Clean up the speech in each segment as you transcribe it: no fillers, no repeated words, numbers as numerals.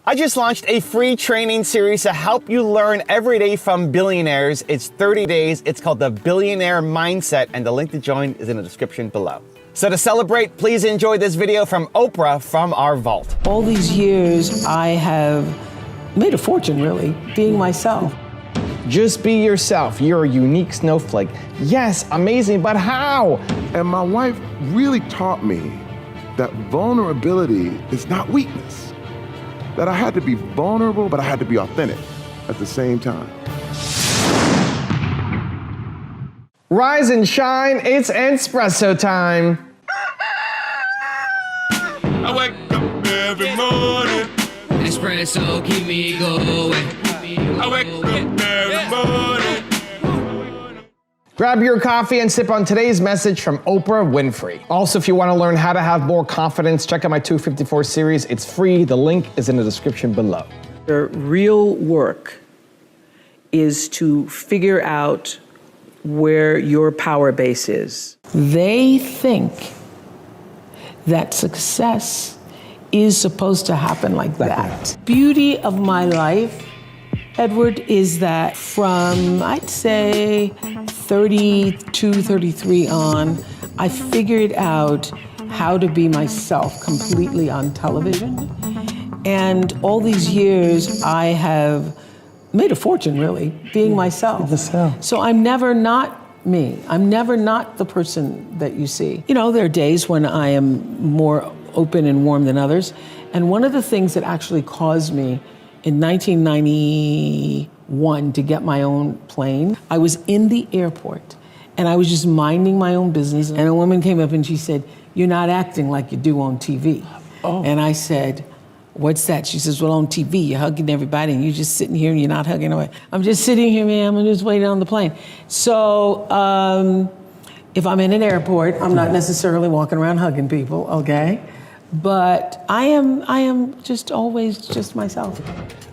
I just launched a free training series to help you learn every day from billionaires. It's 30 days. It's called the Billionaire Mindset, and the link to join is in the description below. So to celebrate, please enjoy this video from Oprah from our vault. All these years, I have made a fortune, really, being myself. Just be yourself. You're a unique snowflake. Yes, amazing, but how? And my wife really taught me that vulnerability is not weakness. That I had to be vulnerable, but I had to be authentic at the same time. Rise and shine, it's espresso time. I wake up every morning. Espresso keep me going. I wake up every morning. Grab your coffee and sip on today's message from Oprah Winfrey. Also, if you want to learn how to have more confidence, check out my 254 series. It's free. The link is in the description below. The real work is to figure out where your power base is. They think that success is supposed to happen like that. Beauty of my life, Edward, is that from, I'd say, 32, 33 on, I figured out how to be myself completely on television. And all these years, I have made a fortune, really, being myself. So I'm never not me. I'm never not the person that you see. You know, there are days when I am more open and warm than others. And one of the things that actually caused me in 1991 to get my own plane, I was in the airport and I was just minding my own business. And a woman came up and she said, "You're not acting like you do on TV." Oh. And I said, "What's that?" She says, "Well, on TV, you're hugging everybody and you're just sitting here and you're not hugging away." I'm just sitting here, ma'am, I'm just waiting on the plane. So if I'm in an airport, I'm not necessarily walking around hugging people, okay? But I am just always just myself.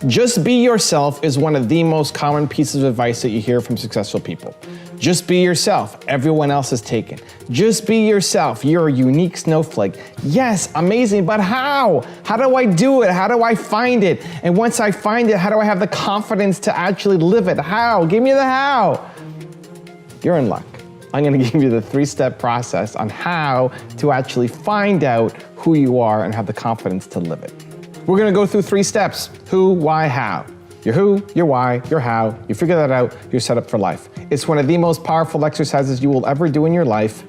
Just be yourself is one of the most common pieces of advice that you hear from successful people. Just be yourself. Everyone else is taken. Just be yourself. You're a unique snowflake. Yes, amazing, but how? How do I do it? How do I find it? And once I find it, how do I have the confidence to actually live it? How? Give me the how. You're in luck. I'm gonna give you the 3-step process on how to actually find out who you are and have the confidence to live it. We're gonna go through 3 steps: who, why, how. Your who, your why, your how. You figure that out, you're set up for life. It's one of the most powerful exercises you will ever do in your life.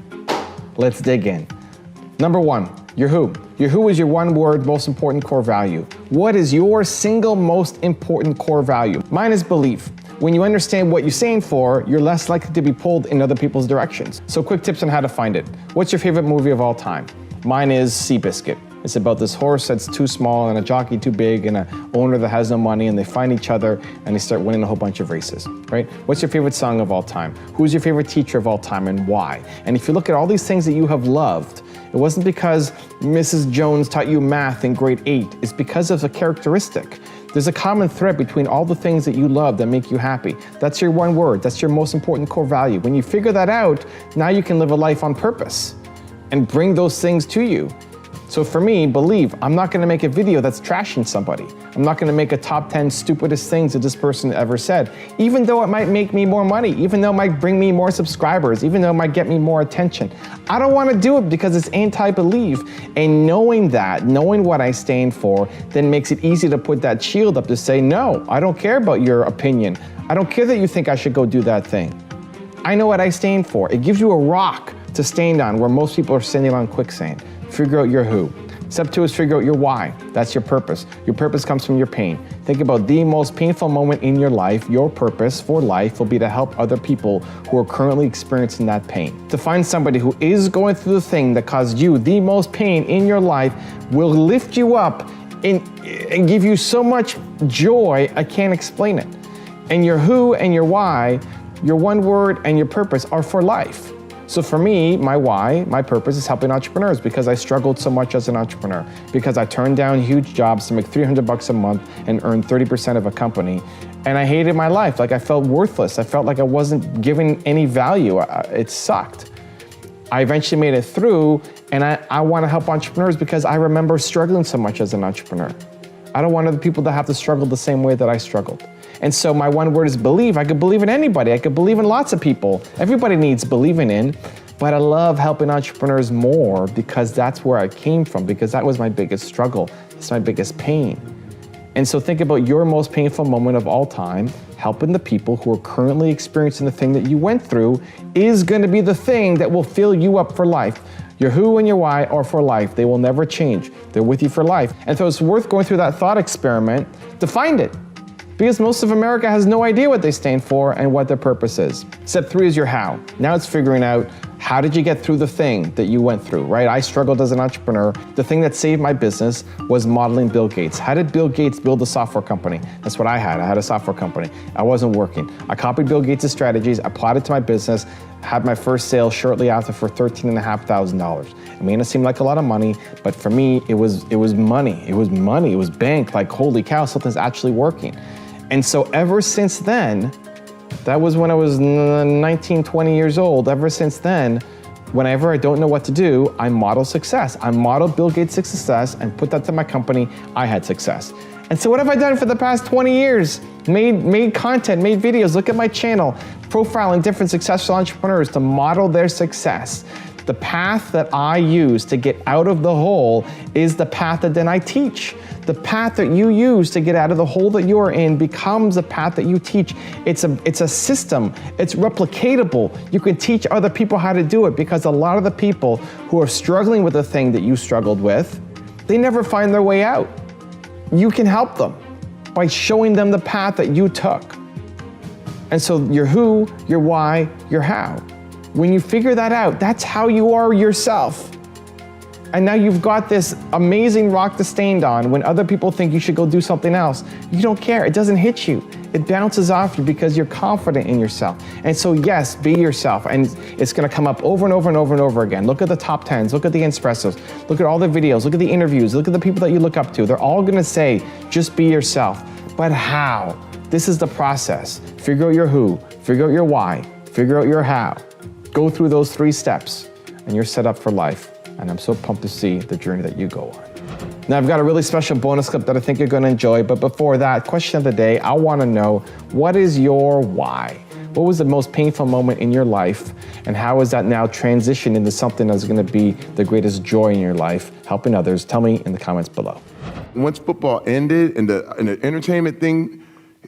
Let's dig in. Number 1, your who. Your who is your one word, most important core value. What is your single most important core value? Mine is belief. When you understand what you stand for, you're less likely to be pulled in other people's directions. So quick tips on how to find it. What's your favorite movie of all time? Mine is Seabiscuit. It's about this horse that's too small and a jockey too big and an owner that has no money, and they find each other and they start winning a whole bunch of races, right? What's your favorite song of all time? Who's your favorite teacher of all time and why? And if you look at all these things that you have loved, it wasn't because Mrs. Jones taught you math in grade 8. It's because of a characteristic. There's a common thread between all the things that you love that make you happy. That's your one word. That's your most important core value. When you figure that out, now you can live a life on purpose and bring those things to you. So for me, believe, I'm not gonna make a video that's trashing somebody. I'm not gonna make a top 10 stupidest things that this person ever said, even though it might make me more money, even though it might bring me more subscribers, even though it might get me more attention. I don't wanna do it because it's anti-belief. And knowing that, knowing what I stand for, then makes it easy to put that shield up to say, no, I don't care about your opinion. I don't care that you think I should go do that thing. I know what I stand for. It gives you a rock to stand on where most people are standing on quicksand. Figure out your who. Step 2 is figure out your why. That's your purpose. Your purpose comes from your pain. Think about the most painful moment in your life. Your purpose for life will be to help other people who are currently experiencing that pain. To find somebody who is going through the thing that caused you the most pain in your life will lift you up and give you so much joy, I can't explain it. And your who and your why, your one word and your purpose are for life. So for me, my why, my purpose is helping entrepreneurs because I struggled so much as an entrepreneur, because I turned down huge jobs to make $300 a month and earn 30% of a company. And I hated my life. Like I felt worthless. I felt like I wasn't giving any value. It sucked. I eventually made it through, and I want to help entrepreneurs because I remember struggling so much as an entrepreneur. I don't want other people to have to struggle the same way that I struggled. And so my one word is believe. I could believe in anybody. I could believe in lots of people. Everybody needs believing in, but I love helping entrepreneurs more because that's where I came from, because that was my biggest struggle. It's my biggest pain. And so think about your most painful moment of all time. Helping the people who are currently experiencing the thing that you went through is going to be the thing that will fill you up for life. Your who and your why are for life. They will never change. They're with you for life. And so it's worth going through that thought experiment to find it, because most of America has no idea what they stand for and what their purpose is. Step 3 is your how. Now it's figuring out, how did you get through the thing that you went through, right? I struggled as an entrepreneur. The thing that saved my business was modeling Bill Gates. How did Bill Gates build a software company? That's what I had. I had a software company. I wasn't working. I copied Bill Gates' strategies, applied it to my business, had my first sale shortly after for $13,500. It may not seem like a lot of money, but for me, it was money. It was money. It was bank. Like, holy cow, something's actually working. And so ever since then, that was when I was 19, 20 years old. Ever since then, whenever I don't know what to do, I model success. I model Bill Gates' success and put that to my company. I had success. And so what have I done for the past 20 years? Made content, made videos. Look at my channel, profiling different successful entrepreneurs to model their success. The path that I use to get out of the hole is the path that then I teach. The path that you use to get out of the hole that you're in becomes the path that you teach. It's a system. It's replicatable. You can teach other people how to do it, because a lot of the people who are struggling with the thing that you struggled with, they never find their way out. You can help them by showing them the path that you took. And so your who, your why, your how. When you figure that out, that's how you are yourself. And now you've got this amazing rock to stand on. When other people think you should go do something else, you don't care. It doesn't hit you. It bounces off you because you're confident in yourself. And so yes, be yourself. And it's gonna come up over and over and over and over again. Look at the top 10s, look at the Espressos, look at all the videos, look at the interviews, look at the people that you look up to. They're all gonna say, just be yourself. But how? This is the process. Figure out your who, figure out your why, figure out your how. Go through those 3 steps and you're set up for life. And I'm so pumped to see the journey that you go on. Now I've got a really special bonus clip that I think you're gonna enjoy, but before that, question of the day, I wanna know, what is your why? What was the most painful moment in your life, and how is that now transitioned into something that's gonna be the greatest joy in your life, helping others? Tell me in the comments below. Once football ended and the entertainment thing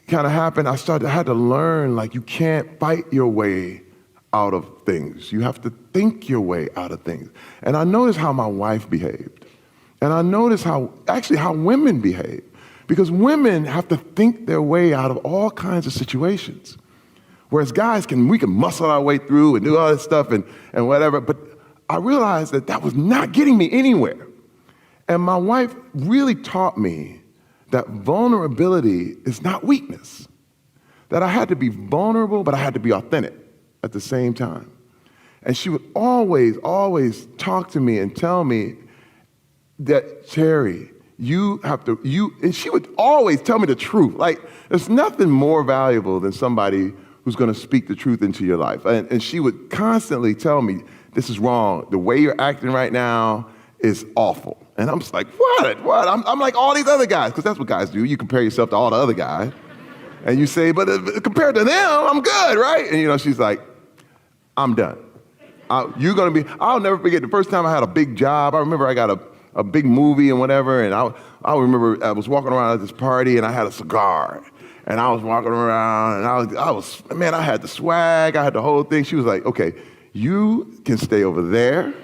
kind of happened, I had to learn, like, you can't fight your way out of things. You have to think your way out of things. And I noticed how my wife behaved. And I noticed how women behave. Because women have to think their way out of all kinds of situations. Whereas guys we can muscle our way through and do all this stuff and whatever. But I realized that was not getting me anywhere. And my wife really taught me that vulnerability is not weakness. That I had to be vulnerable, but I had to be authentic at the same time. And she would always, always talk to me and tell me that, Terry, and she would always tell me the truth. Like, there's nothing more valuable than somebody who's gonna speak the truth into your life. And she would constantly tell me, this is wrong. The way you're acting right now is awful. And I'm just like, what? I'm like all these other guys, because that's what guys do. You compare yourself to all the other guys. And you say, but compared to them, I'm good, right? And she's like, I'm done. I'll never forget the first time I had a big job. I remember I got a big movie and whatever, and I remember I was walking around at this party and I had a cigar. And I was walking around and I had the swag, I had the whole thing. She was like, okay, you can stay over there.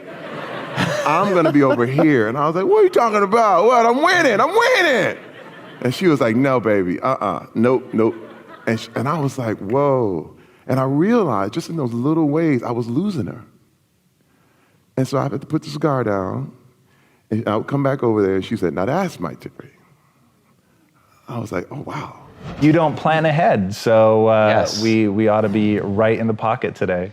I'm gonna be over here. And I was like, what are you talking about? What, I'm winning. And she was like, no, baby, nope. And I was like, whoa. And I realized just in those little ways, I was losing her. And so I had to put the cigar down, and I would come back over there, and she said, now that's my Terry. I was like, oh, wow. You don't plan ahead, so Yes. we ought to be right in the pocket today.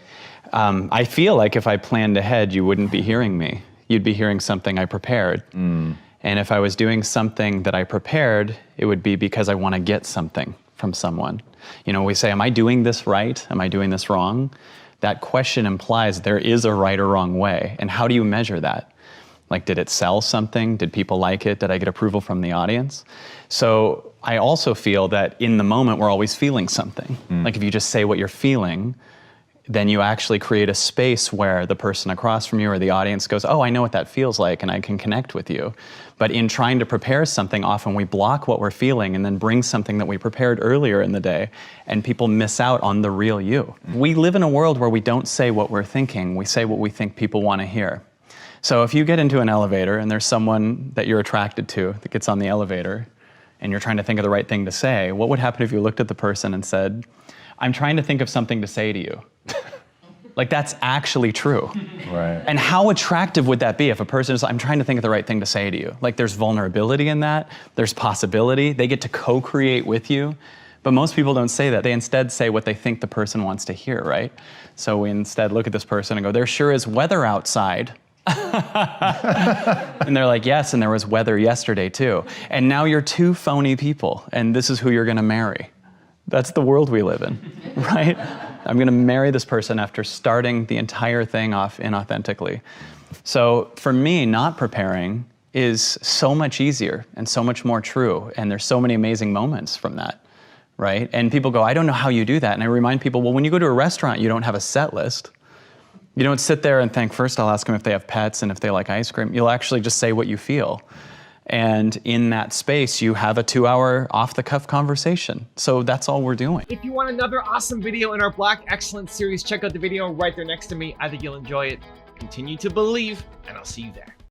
I feel like if I planned ahead, you wouldn't be hearing me. You'd be hearing something I prepared. And if I was doing something that I prepared, it would be because I want to get something from someone. We say, am I doing this right? Am I doing this wrong? That question implies there is a right or wrong way. And how do you measure that? Like, did it sell something? Did people like it? Did I get approval from the audience? So I also feel that in the moment, we're always feeling something. Like if you just say what you're feeling, then you actually create a space where the person across from you or the audience goes, oh, I know what that feels like and I can connect with you. But in trying to prepare something, often we block what we're feeling and then bring something that we prepared earlier in the day, and people miss out on the real you. We live in a world where we don't say what we're thinking, we say what we think people want to hear. So if you get into an elevator and there's someone that you're attracted to that gets on the elevator and you're trying to think of the right thing to say, what would happen if you looked at the person and said, I'm trying to think of something to say to you? Like, that's actually true. Right. And how attractive would that be if a person is, I'm trying to think of the right thing to say to you? Like, there's vulnerability in that, there's possibility, they get to co-create with you. But most people don't say that. They instead say what they think the person wants to hear, right? So we instead look at this person and go, there sure is weather outside. And they're like, yes, and there was weather yesterday too. And now you're two phony people, and this is who you're gonna marry. That's the world we live in, right? I'm gonna marry this person after starting the entire thing off inauthentically. So for me, not preparing is so much easier and so much more true, and there's so many amazing moments from that, right? And people go, I don't know how you do that. And I remind people, well, when you go to a restaurant, you don't have a set list. You don't sit there and think, first I'll ask them if they have pets and if they like ice cream. You'll actually just say what you feel. And in that space, you have a 2-hour off-the-cuff conversation. So that's all we're doing. If you want another awesome video in our Black Excellence series, check out the video right there next to me. I think you'll enjoy it. Continue to believe, and I'll see you there.